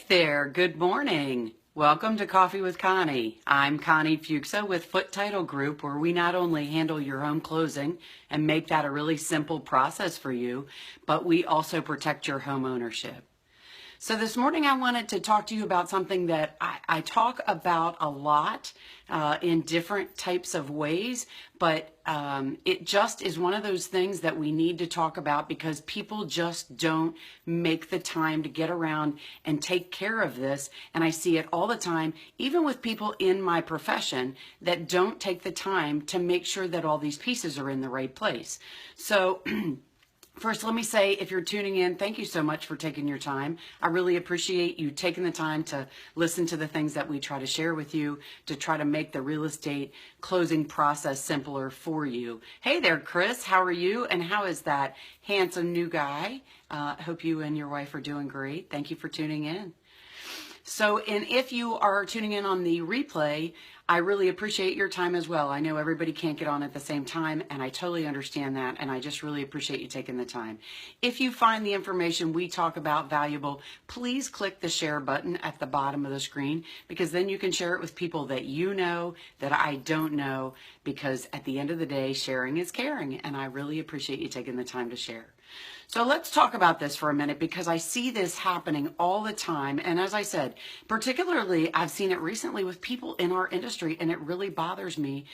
there, good morning. Welcome to Coffee with Connie. I'm Connie Foote with Foote Title Group, where we not only handle your home closing and make that a really simple process for you, but we also protect your home ownership. So this morning I wanted to talk to you about something that I talk about a lot in different types of ways, but it just is one of those things that we need to talk about because people just don't make the time to get around and take care of this. And I see it all the time, even with people in my profession that don't take the time to make sure that all these pieces are in the right place. So first, let me say, if you're tuning in, thank you so much for taking your time. I really appreciate you taking the time to listen to the things that we try to share with you to try to make the real estate closing process simpler for you. Hey there, Chris. How are you? And how is that handsome new guy? Hope you and your wife are doing great. Thank you for tuning in. So, and if you are tuning in on the replay, I really appreciate your time as well. I know everybody can't get on at the same time, and I totally understand that, and I just really appreciate you taking the time. If you find the information we talk about valuable, please click the share button at the bottom of the screen, because then you can share it with people that you know that I don't know, because at the end of the day, sharing is caring, and I really appreciate you taking the time to share. So let's talk about this for a minute because I see this happening all the time. And as I said, particularly I've seen it recently with people in our industry, and it really bothers me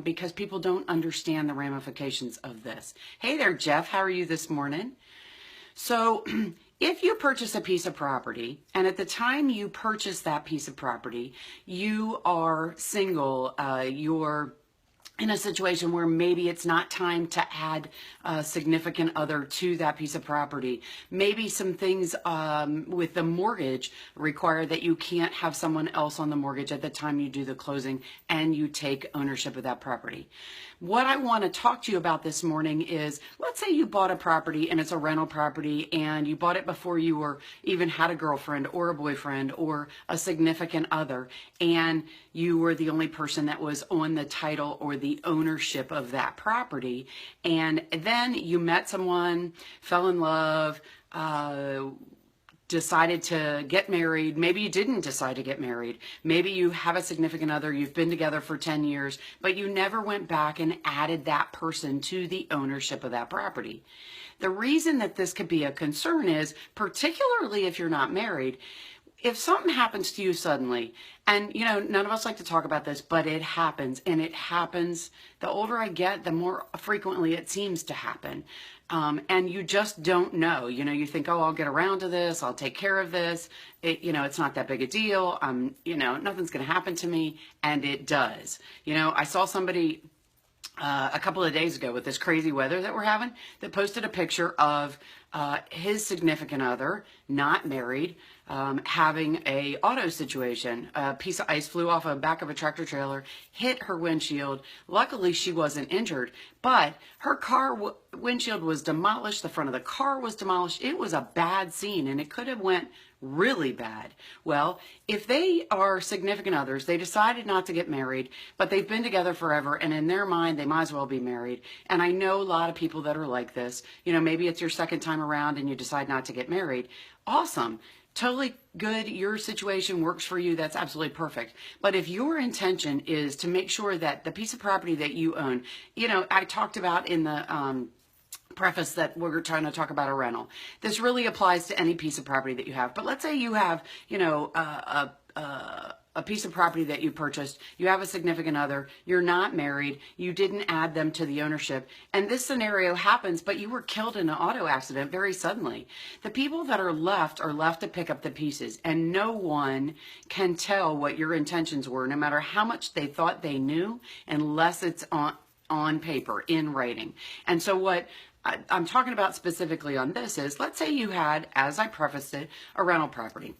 because people don't understand the ramifications of this. Hey there, Jeff. How are you this morning? So if you purchase a piece of property, and at the time you purchase that piece of property, you are single, you're in a situation where maybe it's not time to add a significant other to that piece of property. Maybe some things with the mortgage require that you can't have someone else on the mortgage at the time you do the closing and you take ownership of that property. What I want to talk to you about this morning is, let's say you bought a property and it's a rental property and you bought it before you were even had a girlfriend or a boyfriend or a significant other, and you were the only person that was on the title or the ownership of that property. And then you met someone, fell in love, decided to get married. Maybe you didn't decide to get married. Maybe you have a significant other, you've been together for 10 years, but you never went back and added that person to the ownership of that property. The reason that this could be a concern is, particularly if you're not married, if something happens to you suddenly, and you know, none of us like to talk about this, but it happens, and it happens, the older I get, the more frequently it seems to happen. And you just don't know, you know, you think, oh, I'll get around to this, I'll take care of this, you know, it's not that big a deal, you know, nothing's going to happen to me, and it does. You know, I saw somebody a couple of days ago with this crazy weather that we're having that posted a picture of his significant other, not married, having a auto situation. A piece of ice flew off the back of a tractor trailer, hit her windshield. Luckily, she wasn't injured, but her car windshield was demolished. The front of the car was demolished. It was a bad scene, and it could have went really bad. Well, if they are significant others, they decided not to get married, but they've been together forever, and in their mind, they might as well be married. And I know a lot of people that are like this. You know, maybe it's your second time around and you decide not to get married. Awesome. Totally good. Your situation works for you. That's absolutely perfect. But if your intention is to make sure that the piece of property that you own, you know, I talked about in the preface that we're trying to talk about a rental. This really applies to any piece of property that you have. But let's say you have, you know, a piece of property that you purchased, you have a significant other, you're not married, you didn't add them to the ownership, and this scenario happens, but you were killed in an auto accident very suddenly. The people that are left to pick up the pieces, and no one can tell what your intentions were, no matter how much they thought they knew, unless it's on paper, in writing. And so what I'm talking about specifically on this is, let's say you had, as I prefaced it, a rental property.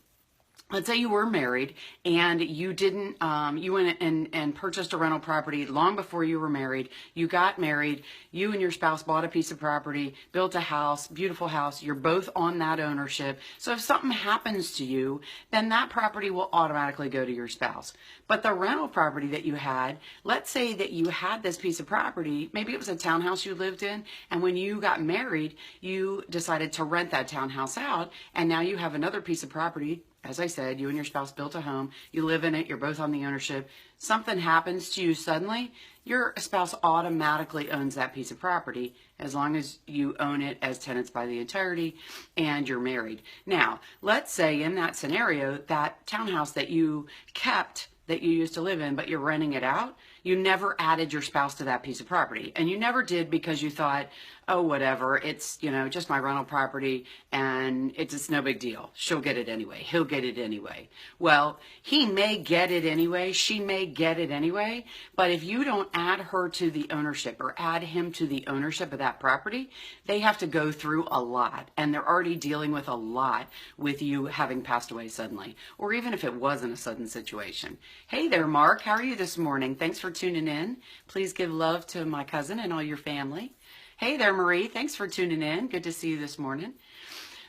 Let's say you were married and you didn't, you went and purchased a rental property long before you were married. You got married, you and your spouse bought a piece of property, built a house, beautiful house. You're both on that ownership. So if something happens to you, then that property will automatically go to your spouse. But the rental property that you had, let's say that you had this piece of property, maybe it was a townhouse you lived in, and when you got married, you decided to rent that townhouse out, and now you have another piece of property as I said, you and your spouse built a home, you live in it, you're both on the ownership, something happens to you suddenly, your spouse automatically owns that piece of property as long as you own it as tenants by the entirety and you're married. Now, let's say in that scenario, that townhouse that you kept that you used to live in, but you're renting it out, you never added your spouse to that piece of property. And you never did because you thought, oh, whatever, it's, just my rental property and it's no big deal. She'll get it anyway. He'll get it anyway. Well, he may get it anyway. She may get it anyway. But if you don't add her to the ownership or add him to the ownership of that property, they have to go through a lot. And they're already dealing with a lot with you having passed away suddenly, or even if it wasn't a sudden situation. Hey there, Mark. How are you this morning? Thanks for tuning in. Please give love to my cousin and all your family. Hey there, Marie. Thanks for tuning in. Good to see you this morning.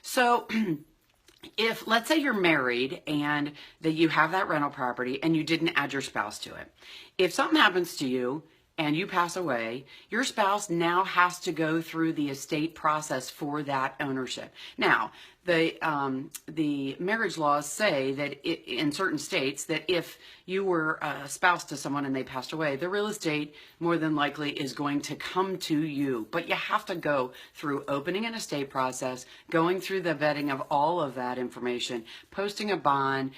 So if, let's say you're married and that you have that rental property and you didn't add your spouse to it. If something happens to you and you pass away, your spouse now has to go through the estate process for that ownership. Now, the marriage laws say that in certain states that if you were a spouse to someone and they passed away, the real estate more than likely is going to come to you. But you have to go through opening an estate process, going through the vetting of all of that information, posting a bond,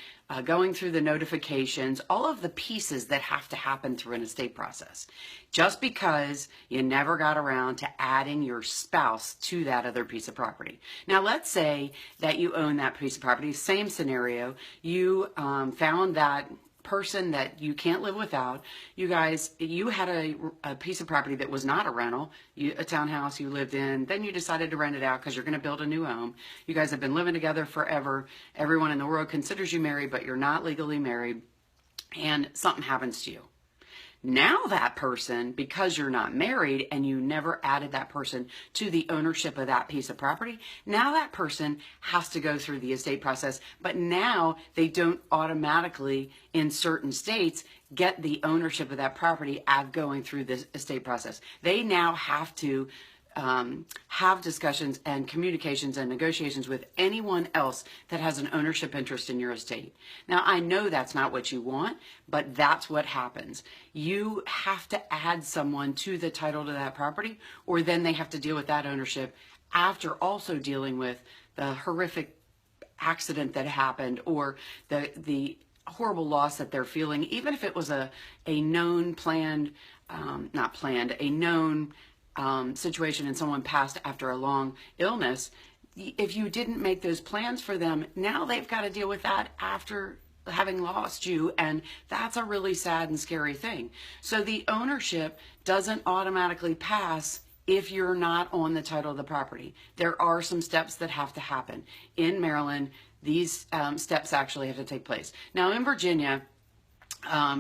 going through the notifications, all of the pieces that have to happen through an estate process. Just because you never got around to adding your spouse to that other piece of property. Now, let's say that you own that piece of property, same scenario, you found that person that you can't live without. You had a piece of property that was not a rental, a townhouse you lived in, then you decided to rent it out because you're going to build a new home. You guys have been living together forever. Everyone in the world considers you married, but you're not legally married, and something happens to you. Now that person, because you're not married and you never added that person to the ownership of that piece of property, now that person has to go through the estate process, but now they don't automatically, in certain states, get the ownership of that property going through this estate process. They now have to have discussions and communications and negotiations with anyone else that has an ownership interest in your estate. Now, I know that's not what you want, but that's what happens. You have to add someone to the title to that property, or then they have to deal with that ownership after also dealing with the horrific accident that happened or the horrible loss that they're feeling, even if it was a known planned, not planned, a known situation and someone passed after a long illness. If you didn't make those plans for them, now they've got to deal with that after having lost you, and that's a really sad and scary thing. So the ownership doesn't automatically pass if you're not on the title of the property. There are some steps that have to happen. In Maryland, these steps actually have to take place. Now in Virginia,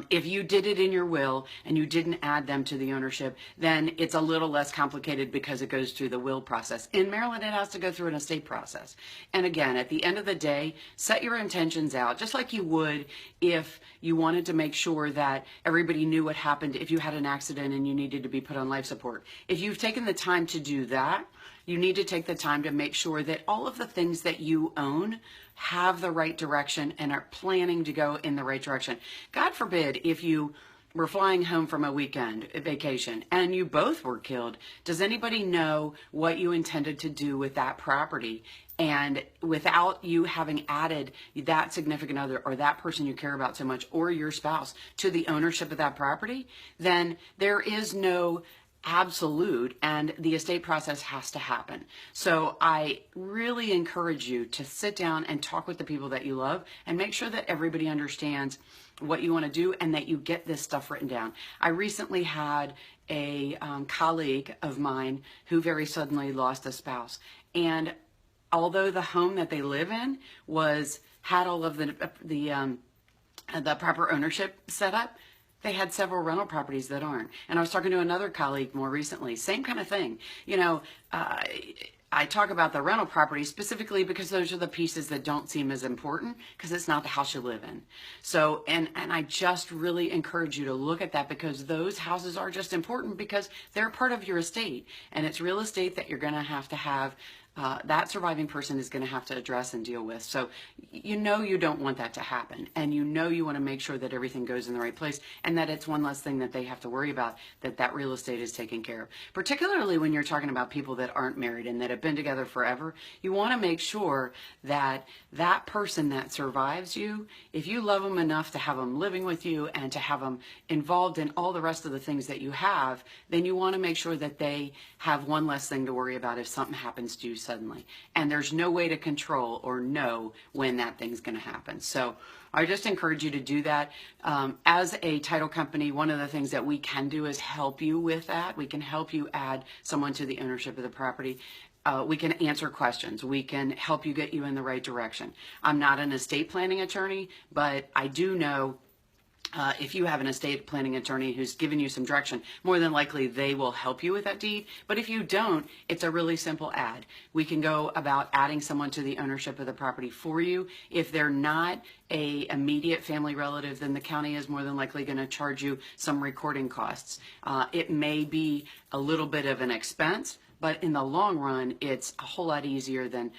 if you did it in your will and you didn't add them to the ownership, then it's a little less complicated because it goes through the will process. In Maryland, it has to go through an estate process. And again, at the end of the day, set your intentions out, just like you would if you wanted to make sure that everybody knew what happened if you had an accident and you needed to be put on life support. If you've taken the time to do that, you need to take the time to make sure that all of the things that you own have the right direction and are planning to go in the right direction. God forbid if you were flying home from a weekend vacation and you both were killed. Does anybody know what you intended to do with that property? And without you having added that significant other or that person you care about so much or your spouse to the ownership of that property, then there is no absolute, and the estate process has to happen. So I really encourage you to sit down and talk with the people that you love and make sure that everybody understands what you want to do and that you get this stuff written down. I recently had a colleague of mine who very suddenly lost a spouse, and although the home that they live in had all of the proper ownership set up, they had several rental properties that aren't. And I was talking to another colleague more recently, same kind of thing. I talk about the rental properties specifically because those are the pieces that don't seem as important because it's not the house you live in. So, and I just really encourage you to look at that because those houses are just important because they're part of your estate, and it's real estate that you're going to have that surviving person is going to have to address and deal with. So you know you don't want that to happen, and you know you want to make sure that everything goes in the right place and that it's one less thing that they have to worry about, that real estate is taken care of. Particularly when you're talking about people that aren't married and that have been together forever, you want to make sure that that person that survives you, if you love them enough to have them living with you and to have them involved in all the rest of the things that you have, then you want to make sure that they have one less thing to worry about if something happens to you suddenly. And there's no way to control or know when that thing's going to happen. So I just encourage you to do that. As a title company, one of the things that we can do is help you with that. We can help you add someone to the ownership of the property. We can answer questions. We can help you get you in the right direction. I'm not an estate planning attorney, but I do know if you have an estate planning attorney who's given you some direction, more than likely they will help you with that deed. But if you don't, it's a really simple add. We can go about adding someone to the ownership of the property for you. If they're not a immediate family relative, then the county is more than likely going to charge you some recording costs. It may be a little bit of an expense, but in the long run, it's a whole lot easier than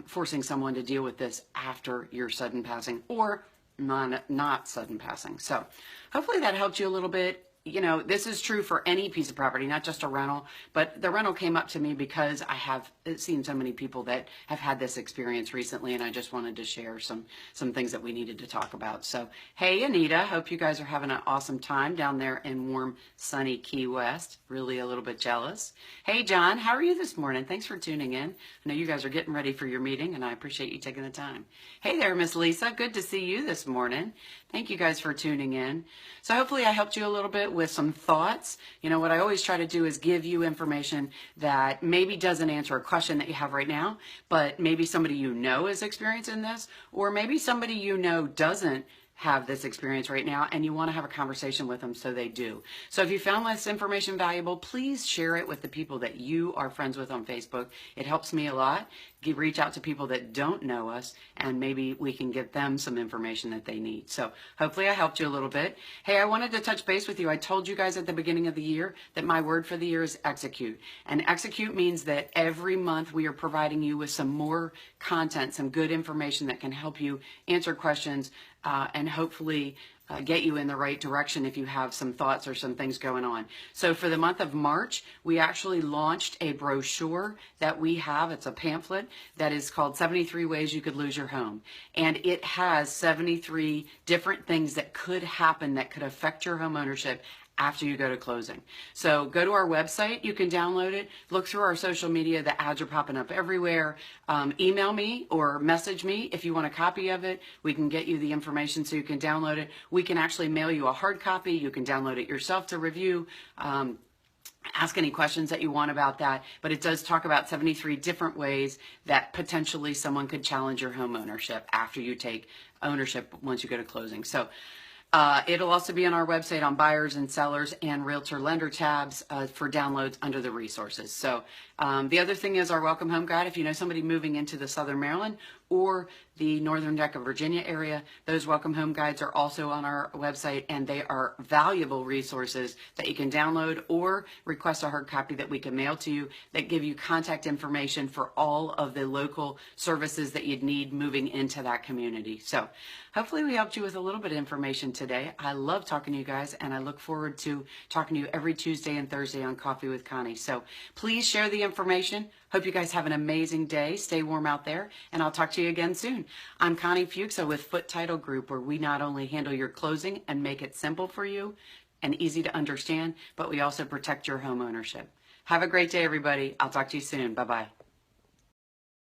forcing someone to deal with this after your sudden passing or not sudden passing. So hopefully that helped you a little bit. You know, this is true for any piece of property, not just a rental, but the rental came up to me because I have seen so many people that have had this experience recently, and I just wanted to share some things that we needed to talk about. So, hey, Anita, hope you guys are having an awesome time down there in warm, sunny Key West. Really a little bit jealous. Hey, John, how are you this morning? Thanks for tuning in. I know you guys are getting ready for your meeting, and I appreciate you taking the time. Hey there, Miss Lisa. Good to see you this morning. Thank you guys for tuning in. So hopefully I helped you a little bit with some thoughts. You know, what I always try to do is give you information that maybe doesn't answer a question that you have right now, but maybe somebody you know is experiencing this, or maybe somebody you know doesn't have this experience right now and you want to have a conversation with them so they do. So if you found this information valuable, please share it with the people that you are friends with on Facebook. It helps me a lot. Reach out to people that don't know us and maybe we can get them some information that they need. So hopefully I helped you a little bit. Hey, I wanted to touch base with you. I told you guys at the beginning of the year that my word for the year is execute. And execute means that every month we are providing you with some more content, some good information that can help you answer questions and hopefully get you in the right direction if you have some thoughts or some things going on. So for the month of March, we actually launched a brochure that we have. It's a pamphlet that is called 73 Ways You Could Lose Your Home. And it has 73 different things that could happen that could affect your home ownership after you go to closing. So go to our website, you can download it, look through our social media, the ads are popping up everywhere. Email me or message me if you want a copy of it. We can get you the information so you can download it. We can actually mail you a hard copy. You can download it yourself to review. Ask any questions that you want about that, but it does talk about 73 different ways that potentially someone could challenge your home ownership after you take ownership once you go to closing. So it'll also be on our website on buyers and sellers and realtor lender tabs for downloads under the resources. So the other thing is our welcome home guide. If you know somebody moving into the Southern Maryland or the Northern Neck of Virginia area, those welcome home guides are also on our website, and they are valuable resources that you can download or request a hard copy that we can mail to you that give you contact information for all of the local services that you'd need moving into that community. So hopefully we helped you with a little bit of information today. I love talking to you guys, and I look forward to talking to you every Tuesday and Thursday on Coffee with Connie. So please share the information. Hope you guys have an amazing day. Stay warm out there, and I'll talk to you again soon. I'm Connie Foote with Foote Title Group, where we not only handle your closing and make it simple for you and easy to understand, but we also protect your home ownership. Have a great day, everybody. I'll talk to you soon. Bye-bye.